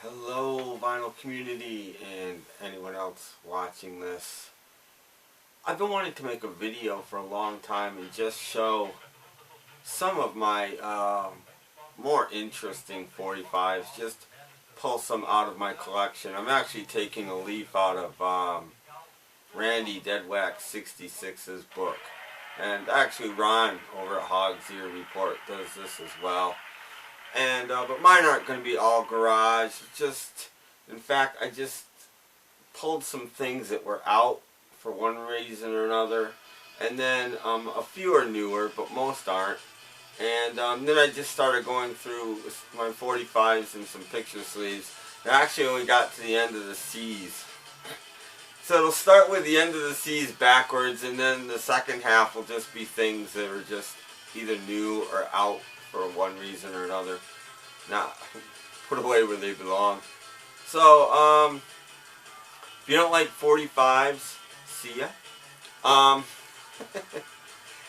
Hello vinyl community and anyone else watching this. I've been wanting to make a video for a long time and just show some of my more interesting 45s, just pull some out of my collection. I'm actually taking a leaf out of Randy Dead Wax 66's book, and actually Ron over at Hog's Ear Report does this as well. And but mine aren't going to be all garage. In fact, I just pulled some things that were out for one reason or another, and then a few are newer, but most aren't. And then I just started going through my 45s and some picture sleeves. I actually only got to the end of the C's. So it'll start with the end of the C's backwards, and then the second half will just be things that are just either new or out for one reason or another, not put away where they belong. So, if you don't like 45s, see ya. And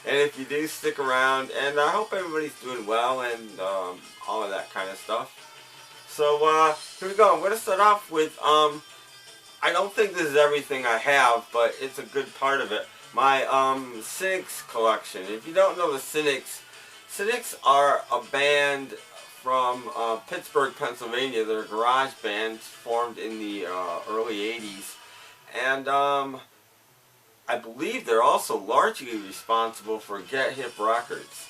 if you do, stick around, and I hope everybody's doing well and all of that kind of stuff. So, here we go. I'm going to start off with, I don't think this is everything I have, but it's a good part of it. My Cynics collection. If you don't know the Cynics, Cynics are a band from Pittsburgh, Pennsylvania. They're a garage band formed in the early 80s. And I believe they're also largely responsible for Get Hip Records.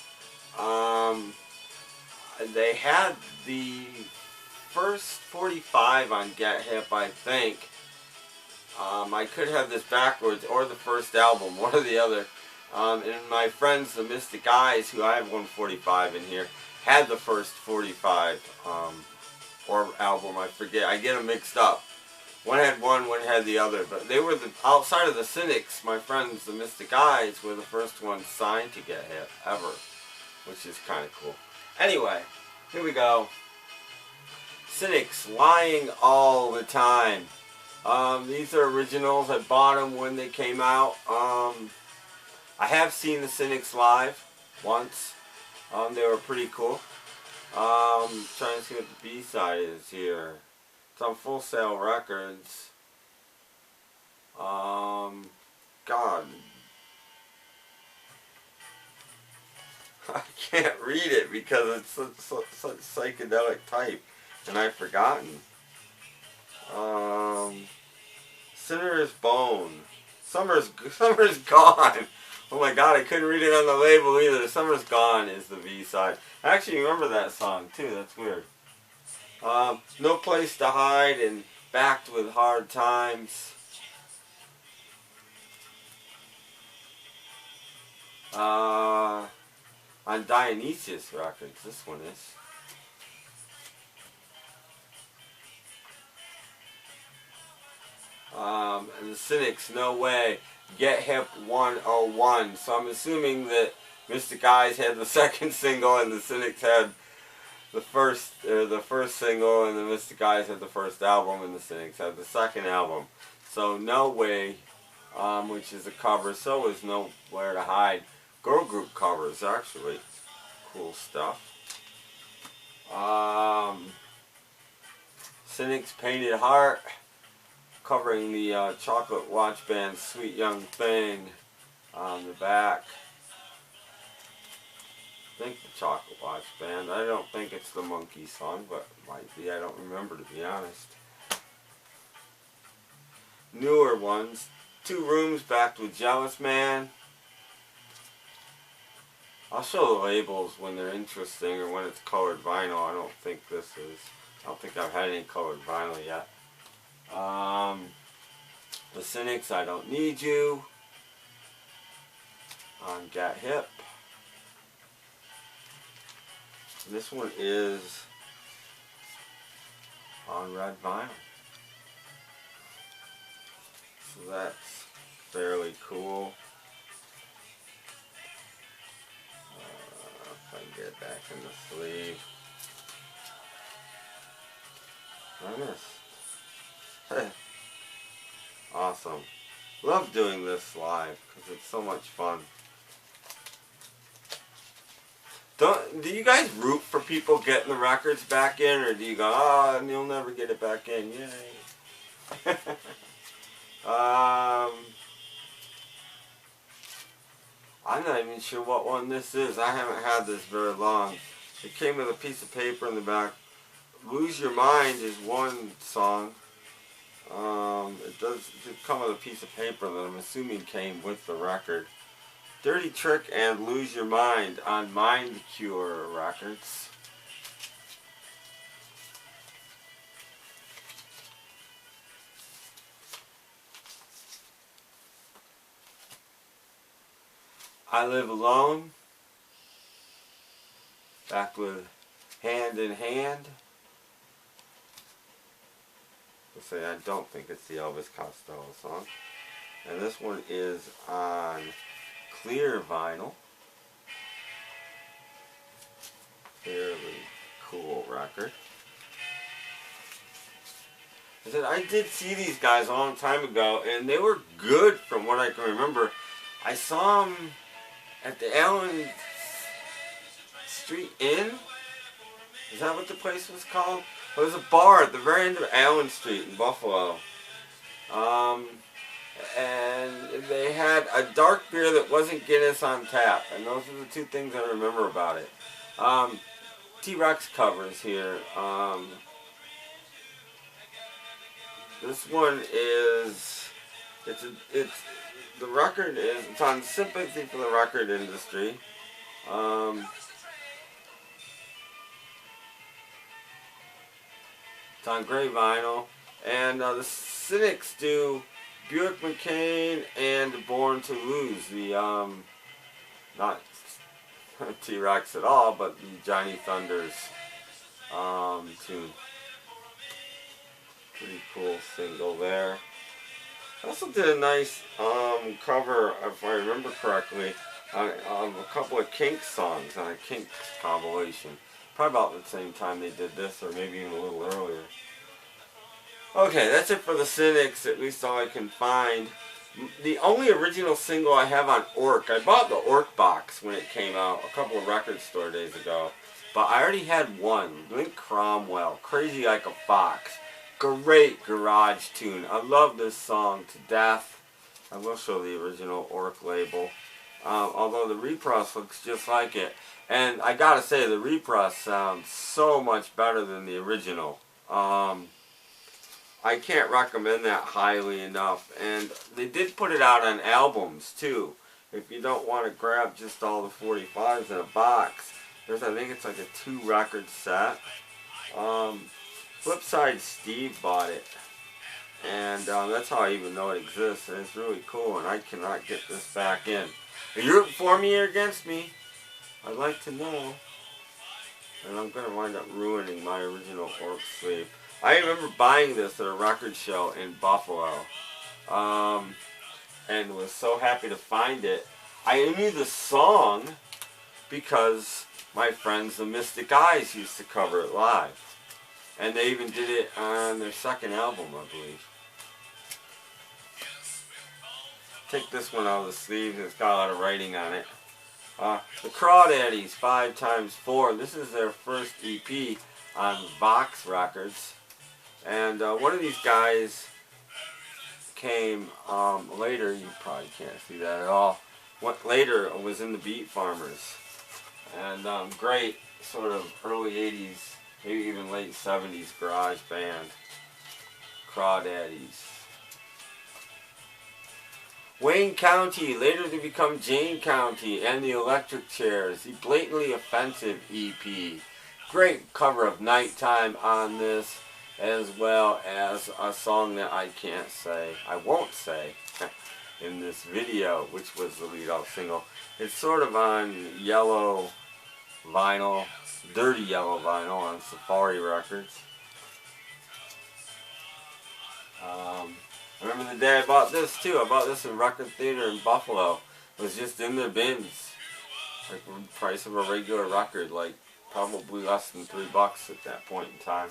They had the first 45 on Get Hip, I think. I could have this backwards, or the first album, one or the other. And my friends, the Mystic Eyes, who I have 145 in here, had the first 45 or album, I forget. I get them mixed up. One had one had the other. But they were outside of the Cynics, my friends, the Mystic Eyes, were the first ones signed to Get Hip ever, which is kind of cool. Anyway, here we go. Cynics, Lying All the Time. These are originals. I bought them when they came out. I have seen the Cynics live once. They were pretty cool. Trying to see what the B-side is here. It's on Full Sail Records. God. I can't read it because it's such psychedelic type. And I've forgotten. Sinner's Bone. Summer's Gone. Oh my god, I couldn't read it on the label either. Summer's Gone is the B-side. I actually remember that song too, that's weird. No Place to Hide and Backed with Hard Times. On Dionysius Records, this one is. And the Cynics, No Way. Get Hip 101. So I'm assuming that Mystic Eyes had the second single and the Cynics had the first single, and the Mystic Eyes had the first album and the Cynics had the second album. So No Way, which is a cover. So is Nowhere to Hide. Girl group covers, actually. Cool stuff. Cynics, Painted Heart, covering the Chocolate Watch Band Sweet Young Thing on the back. I think the Chocolate Watch Band. I don't think it's the Monkey song, but it might be. I don't remember, to be honest. Newer ones. Two Rooms, Backed with Jealous Man. I'll show the labels when they're interesting or when it's colored vinyl. I don't think I've had any colored vinyl yet. The Cynics, I Don't Need You, on Get Hip. This one is on red vinyl. So that's fairly cool. If I can get it back in the sleeve. Nice. Awesome. Love doing this live because it's so much fun. Do you guys root for people getting the records back in, or do you go, oh, and you'll never get it back in? Yay. I'm not even sure what one this is. I haven't had this very long. It came with a piece of paper in the back. Lose Your Mind is one song. It does come with a piece of paper that I'm assuming came with the record. Dirty Trick and Lose Your Mind on Mind Cure Records. I Live Alone. Back with Hand in Hand. Let's say I don't think it's the Elvis Costello song. And this one is on clear vinyl. Fairly cool record. I did see these guys a long time ago, and they were good from what I can remember. I saw them at the Allen Street Inn. Is that what the place was called? It was a bar at the very end of Allen Street in Buffalo. And they had a dark beer that wasn't Guinness on tap. And those are the two things I remember about it. T-Rex covers here. This one is... The record is... It's on Sympathy for the Record Industry. It's on gray vinyl. And the Cynics do Buick McCain and Born to Lose. The, not T-Rex at all, but the Johnny Thunders tune. Pretty cool single there. I also did a nice cover, if I remember correctly, of a couple of Kinks songs on a Kinks compilation. Probably about the same time they did this, or maybe even a little earlier. Okay, that's it for the Cynics, at least all I can find. The only original single I have on Orc, I bought the Orc box when it came out a couple of record store days ago. But I already had one, Link Cromwell, Crazy Like a Fox. Great garage tune. I love this song to death. I will show the original Orc label. Although the repress looks just like it. And I gotta say, the repress sounds so much better than the original. I can't recommend that highly enough. And they did put it out on albums too. If you don't want to grab just all the 45's in a box, I think it's like a 2-record set. Flipside Steve bought it. And that's how I even know it exists. And it's really cool. And I cannot get this back in. Are you rooting for me or against me? I'd like to know. And I'm going to wind up ruining my original Orc sleeve. I remember buying this at a record show in Buffalo. And was so happy to find it. I knew the song because my friends the Mystic Eyes used to cover it live. And they even did it on their second album, I believe. Take this one out of the sleeve. It's got a lot of writing on it. The Crawdaddies, 5x4. This is their first EP on Vox Records. And one of these guys came later. You probably can't see that at all. Later was in the Beat Farmers. And great sort of early 80s, maybe even late 70s garage band. Crawdaddies. Wayne County, later to become Jane County, and the Electric Chairs, the Blatantly Offensive EP. Great cover of Nighttime on this, as well as a song that I can't say, I won't say, in this video, which was the lead-off single. It's sort of on yellow vinyl, dirty yellow vinyl on Safari Records. I remember the day I bought this too. I bought this in Record Theater in Buffalo. It was just in their bins. Like the price of a regular record, like probably less than $3 at that point in time.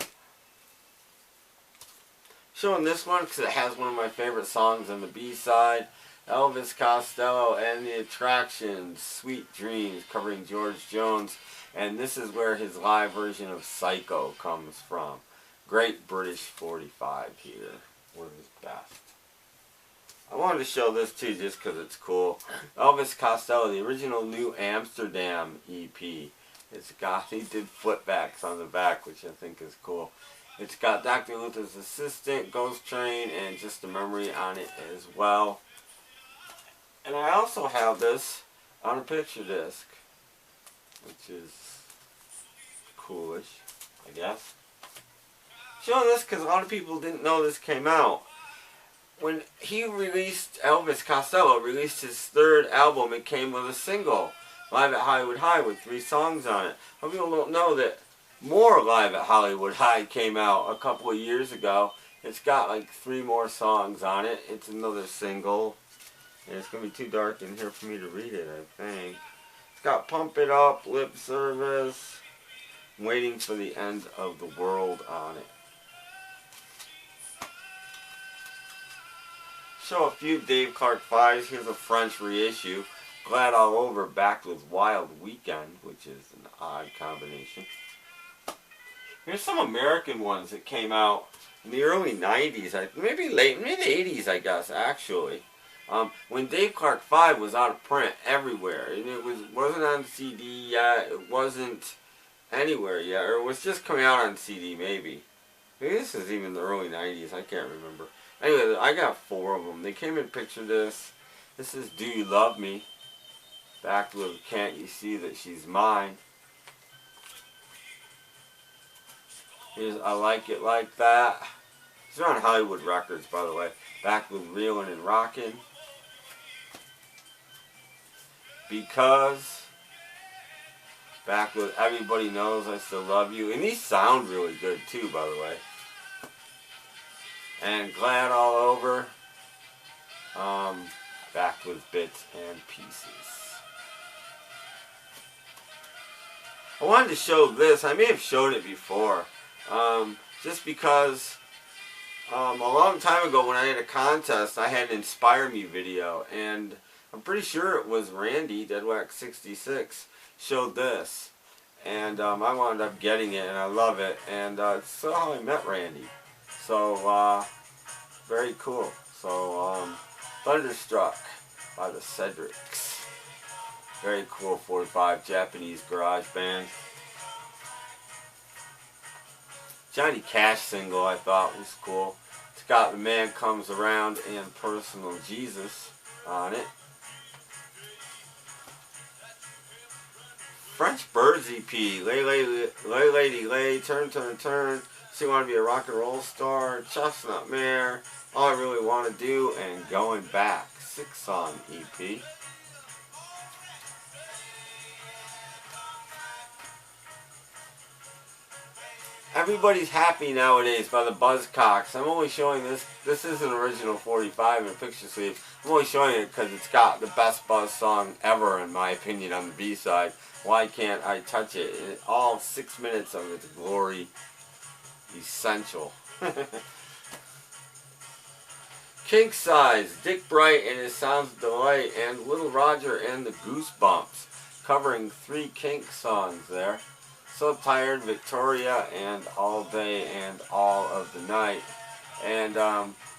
Showing this one because it has one of my favorite songs on the B-side. Elvis Costello and the Attractions, Sweet Dreams, covering George Jones. And this is where his live version of Psycho comes from. Great British 45 here. One of his best. I wanted to show this too just because it's cool. Elvis Costello, the original New Amsterdam EP. It's got, he did flipbacks on the back, which I think is cool. It's got Dr. Luther's Assistant, Ghost Train, and Just a Memory on it as well. And I also have this on a picture disc, which is coolish, I guess. Showing this because a lot of people didn't know this came out. When he released, Elvis Costello released his third album, it came with a single, Live at Hollywood High, with 3 songs on it. Some people don't know that more Live at Hollywood High came out a couple of years ago. It's got like 3 more songs on it. It's another single. And it's going to be too dark in here for me to read it, I think. It's got Pump It Up, Lip Service, Waiting for the End of the World on it. Show a few Dave Clark 5's. Here's a French reissue. Glad All Over, backed with Wild Weekend, which is an odd combination. Here's some American ones that came out in the early 90s, maybe late, mid-80s, I guess, actually. When Dave Clark 5 was out of print everywhere, and it wasn't on CD yet, it wasn't anywhere yet, or it was just coming out on CD, maybe. Maybe this is even the early 90s, I can't remember. Anyway, I got 4 of them. They came in picture disc. This is Do You Love Me? Backed with Can't You See That She's Mine? Here's I Like It Like That. These are on Hollywood Records, by the way. Backed with Reelin' and Rockin'. Because. Back with Everybody Knows I Still Love You. And these sound really good too, by the way. And Glad All Over. Back with Bits and Pieces. I wanted to show this. I may have showed it before. Just because a long time ago when I had a contest, I had an Inspire Me video. And I'm pretty sure it was Randy, Deadwax66, showed this. And I wound up getting it, and I love it. And it's how I met Randy. So, very cool. So, Thunderstruck by the Cedrics. Very cool 45 Japanese garage band. Johnny Cash single I thought was cool. It's got The Man Comes Around and Personal Jesus on it. French Birds EP. Lay Lady Lay, Turn Turn Turn. So You Want to Be a Rock and Roll Star, Chestnut Mare, All I Really Want to Do, and Going Back. 6-song EP. Everybody's Happy Nowadays by the Buzzcocks. I'm only showing this. This is an original 45 in a picture sleeve. I'm only showing it because it's got the best Buzz song ever, in my opinion, on the B-side. Why Can't I Touch It? All 6 minutes of its glory. Essential. King Size, Dick Bright and His Sounds of Delight, and Little Roger and the Goosebumps, covering 3 Kink songs there. So Tired, Victoria, and All Day and All of the Night. And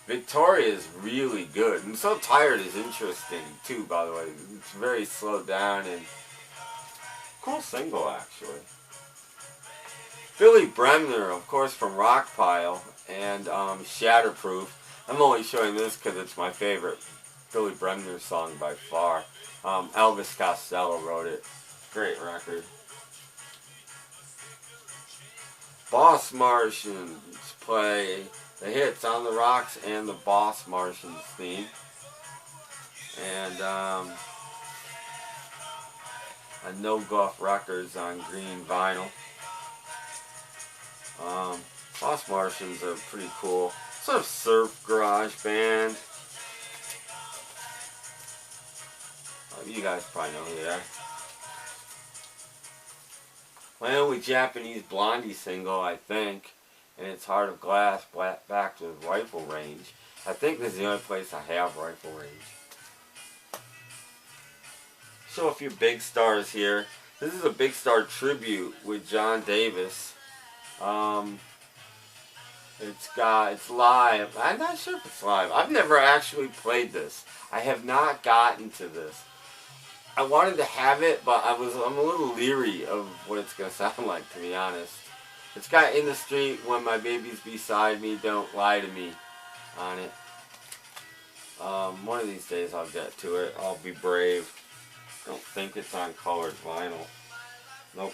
Victoria is really good, and So Tired is interesting too, by the way. It's very slowed down and cool single, actually. Billy Bremner, of course, from Rockpile, and Shatterproof. I'm only showing this because it's my favorite Billy Bremner song by far. Elvis Costello wrote it. Great record. Boss Martians play the hits On the Rocks and the Boss Martians theme. And a No Guff Records on green vinyl. Boss Martians are pretty cool. Sort of surf garage band. You guys probably know who they are. My only Japanese Blondie single, I think, and it's Heart of Glass, backed with Rifle Range. I think this is the only place I have Rifle Range. Show a few big stars here. This is a big star tribute with John Davis. It's live. I'm not sure if it's live. I've never actually played this. I have not gotten to this. I wanted to have it, but I'm a little leery of what it's gonna sound like, to be honest. It's got "In the Street When My Baby's Beside Me, Don't Lie to Me" on it. One of these days I'll get to it. I'll be brave. I don't think it's on colored vinyl. Nope.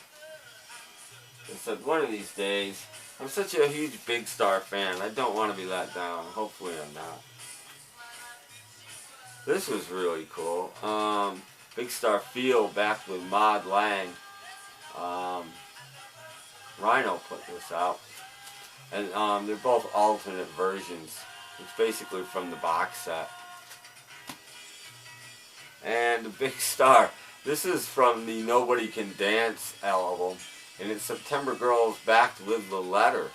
I said one of these days. I'm such a huge Big Star fan. I don't want to be let down. Hopefully I'm not. This was really cool. Big Star Feel back with Mod Lang. Rhino put this out. And they're both alternate versions. It's basically from the box set. And the Big Star. This is from the Nobody Can Dance album. And it's September Girls backed with the letter.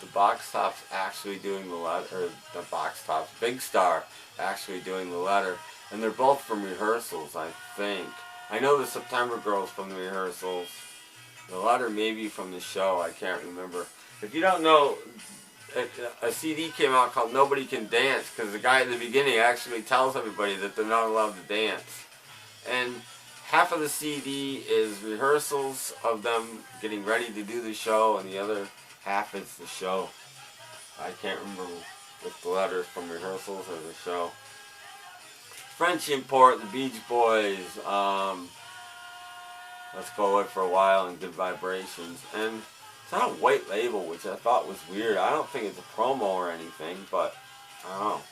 The box top's actually doing the letter. Or the box top's Big Star actually doing the letter. And they're both from rehearsals, I think. I know the September Girls from the rehearsals. The letter maybe from the show. I can't remember. If you don't know, a CD came out called Nobody Can Dance, because the guy at the beginning actually tells everybody that they're not allowed to dance. And half of the CD is rehearsals of them getting ready to do the show, and the other half is the show. I can't remember if the letter is from rehearsals or the show. French import, the Beach Boys, Let's Go Away for a While, and Good Vibrations. And it's on a white label, which I thought was weird. I don't think it's a promo or anything, but I don't know.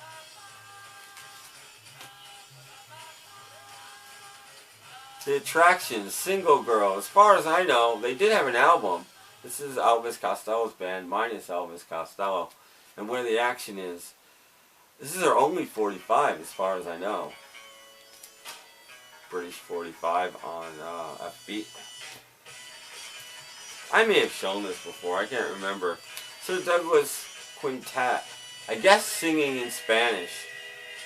The Attractions, Single Girl. As far as I know, they did have an album. This is Elvis Costello's band, minus Elvis Costello. And where the action is, this is their only 45, as far as I know. British 45 on FB. I may have shown this before, I can't remember. Sir Douglas Quintet. I guess singing in Spanish,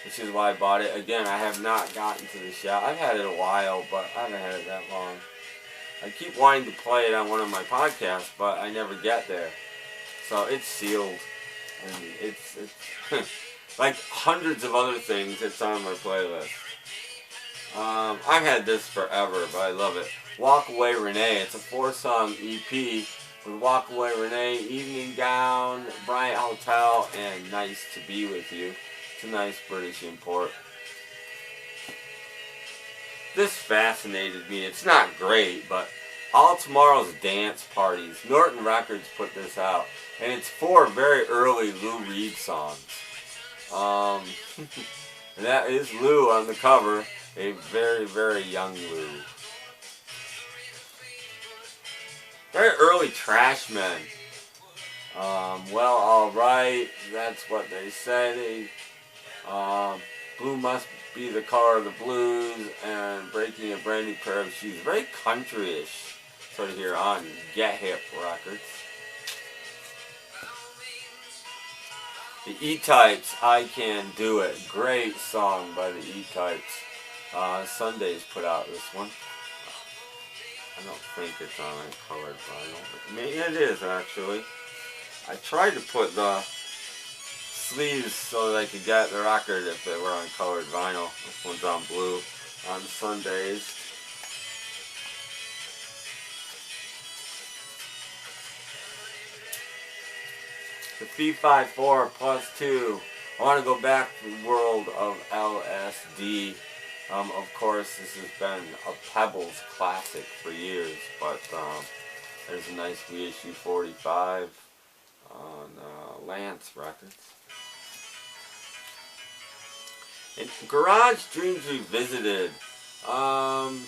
which is why I bought it. Again, I have not gotten to the show. I've had it a while, but I haven't had it that long. I keep wanting to play it on one of my podcasts, but I never get there. So it's sealed. And it's like hundreds of other things, it's on my playlist. I've had this forever, but I love it. Walk Away Renee. It's a 4-song EP with Walk Away Renee, Evening Gown, Bryant Hotel, and Nice to Be With You. It's a nice British import. This fascinated me. It's not great, but All Tomorrow's Dance Parties. Norton Records put this out. And it's 4 very early Lou Reed songs. And that is Lou on the cover. A very, very young Lou. Very early Trashmen. Well, alright. That's what they say. Blue Must Be the Color of the Blues. And Breaking a Brand New Pair of Shoes. Very country-ish. Sort of here on Get Hip Records. The E-Types, I Can Do It. Great song by the E-Types. Sundays put out this one. I don't think it's on a colored vinyl. Maybe it is, actually. I tried to put the sleeves so that I could get the record if they were on colored vinyl. This one's on blue on Sundays. The Fee-Fi-4 plus 2. I want to go back to the world of LSD. Of course, this has been a Pebbles classic for years, but there's a nice reissue 45 on Lance Records. And Garage Dreams Revisited. I'm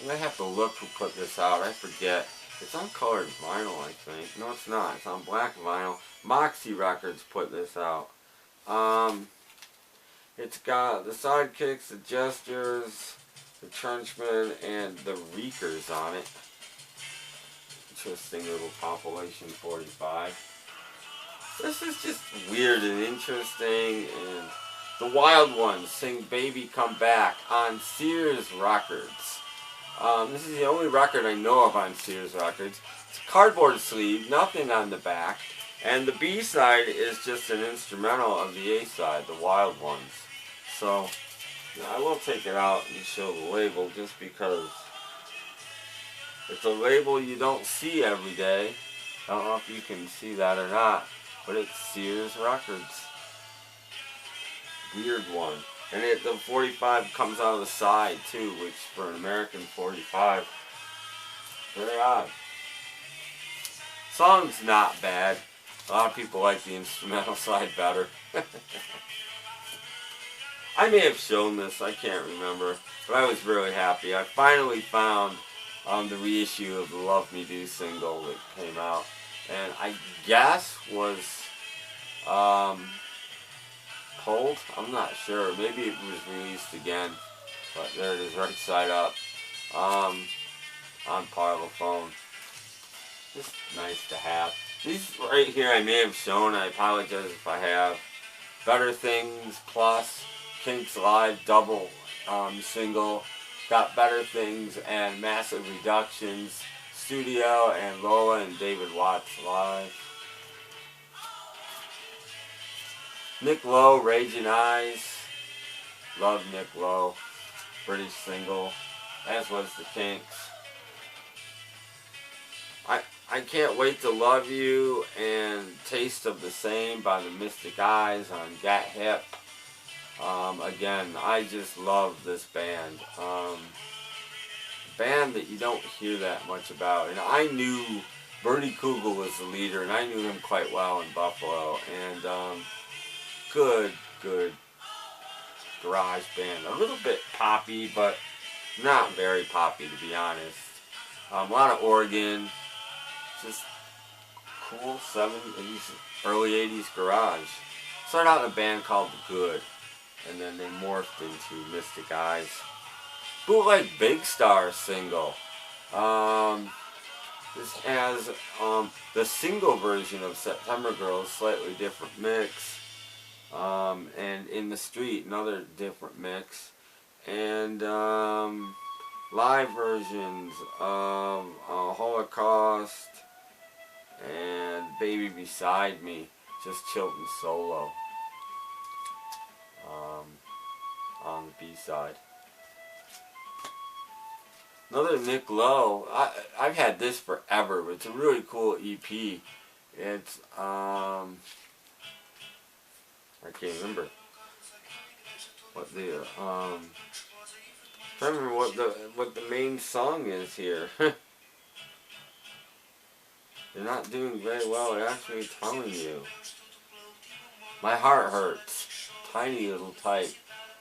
going to have to look who put this out. I forget. It's on colored vinyl, I think. No, it's not. It's on black vinyl. Moxie Records put this out. It's got the Sidekicks, the Gestures, the Trenchmen, and the Reekers on it. Interesting little compilation 45. This is just weird and interesting, and The Wild Ones sing Baby Come Back on Sears Records. This is the only record I know of on Sears Records. It's a cardboard sleeve, nothing on the back. And the B-side is just an instrumental of the A-side, The Wild Ones. So, I will take it out and show the label just because it's a label you don't see every day. I don't know if you can see that or not, but it's Sears Records. Weird one. And the 45 comes out of the side too, which for an American 45, very odd. Song's not bad. A lot of people like the instrumental side better. I may have shown this, I can't remember, but I was really happy. I finally found the reissue of the Love Me Do single that came out, and I guess was pulled. I'm not sure. Maybe it was released again, but there it is, right side up, on Parlophone. Just nice to have. These right here I may have shown. I apologize if I have. Better Things Plus, Kinks Live double single. Got Better Things and Massive Reductions, Studio, and Lola and David Watts live. Nick Lowe, Raging Eyes. Love Nick Lowe. British single, as was the Kinks. I Can't Wait to Love You and Taste of the Same by the Mystic Eyes on Get Hip. Again, I just love this band. Band that you don't hear that much about. And I knew Bernie Kugel was the leader, and I knew him quite well in Buffalo. And good garage band. A little bit poppy, but not very poppy, to be honest. A lot of organ. Just cool 70s, early 80s garage. Started out in a band called The Good, and then they morphed into Mystic Eyes. Bootleg Big Star single. This has the single version of September Girls, slightly different mix. And In the Street, another different mix. And live versions of Holocaust and Baby Beside Me, just Chilton solo on the B-side. Another Nick Lowe. I've had this forever, but it's a really cool EP. It's I can't remember what the I don't remember what the main song is here. They're not doing very well at actually telling you. My Heart Hurts. Tiny little type.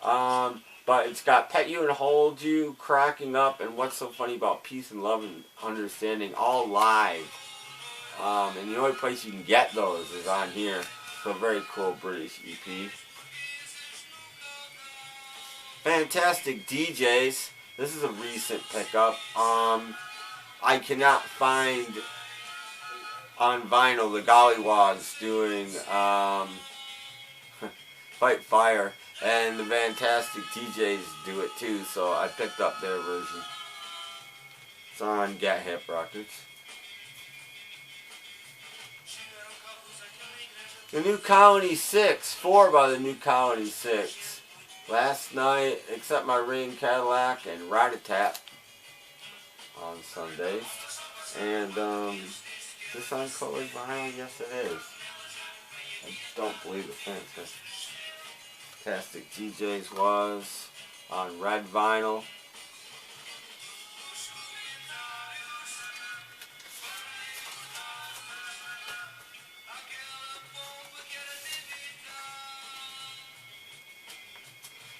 But it's got Pet You and Hold You, Cracking Up, and What's So Funny About Peace and Love and Understanding, all live. And the only place you can get those is on here. So a very cool British EP. Fantastic DJs. This is a recent pickup. I cannot find on vinyl the Gollywogs doing Fight Fire, and the Fantastic DJs do it too, so I picked up their version. It's on Get Hip Records. The New Colony 6, 4 by the New Colony 6. Last Night, Accept My Ring, Cadillac, and Rat-a-Tat on Sundays. And is this on colored vinyl? Yes, it is. I don't believe the fence. Fantastic DJs was on red vinyl.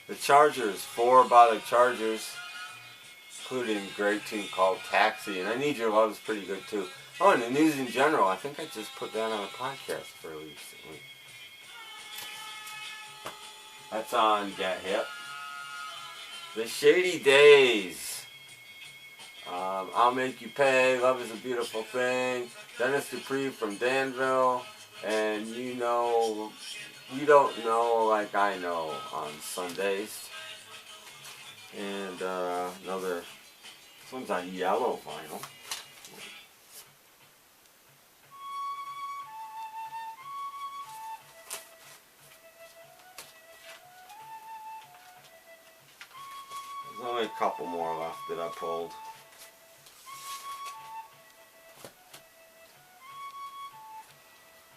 The Chargers, 4 by the Chargers, including a great tune called Taxi, and I Need Your Love is pretty good too. Oh, and the news in general, I think I just put that on a podcast fairly recently. That's on Get Hip. The Shady Days, I'll Make You Pay, Love is a Beautiful Thing, Dennis Dupree from Danville, and You Know you don't know like I know on Sundays. And another, this one's on yellow vinyl. There's only a couple more left that I pulled.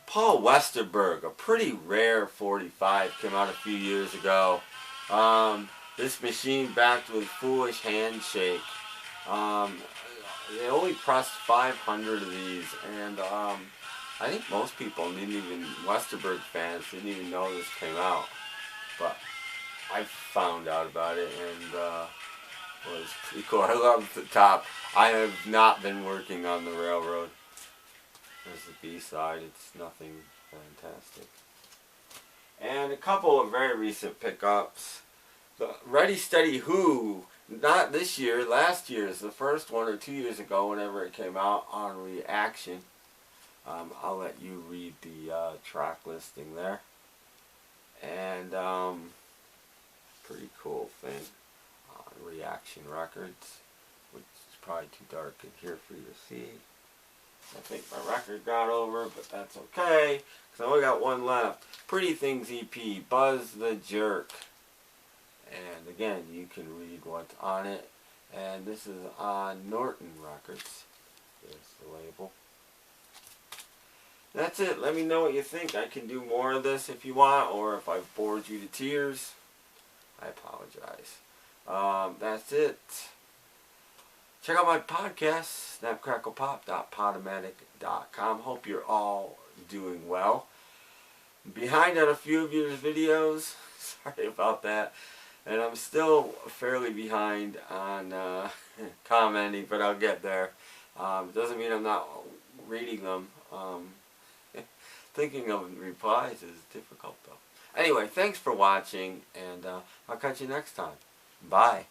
Paul Westerberg, a pretty rare 45, came out a few years ago. This machine backed with Foolish Handshake. They only pressed 500 of these, and I think most people didn't even, Westerberg fans didn't even know this came out. But I found out about it, and it was pretty cool. I love the top. I have not been working on the railroad. There's the B-side. It's nothing fantastic. And a couple of very recent pickups. The Ready Steady Who, not this year, last year's, the first one or 2 years ago, whenever it came out on Reaction. I'll let you read the track listing there. And pretty cool thing on Reaction Records, which is probably too dark in here for you to see. I think my record got over, but that's okay, because I only got one left. Pretty Things EP, Buzz the Jerk. And again, you can read what's on it. And this is on Norton Records. There's the label. That's it. Let me know what you think. I can do more of this if you want, or if I've bored you to tears. I apologize. That's it. Check out my podcast, snapcracklepop.podomatic.com. Hope you're all doing well. Behind on a few of your videos. Sorry about that. And I'm still fairly behind on commenting, but I'll get there. It doesn't mean I'm not reading them. Thinking of replies is difficult, though. Anyway, thanks for watching, and I'll catch you next time. Bye.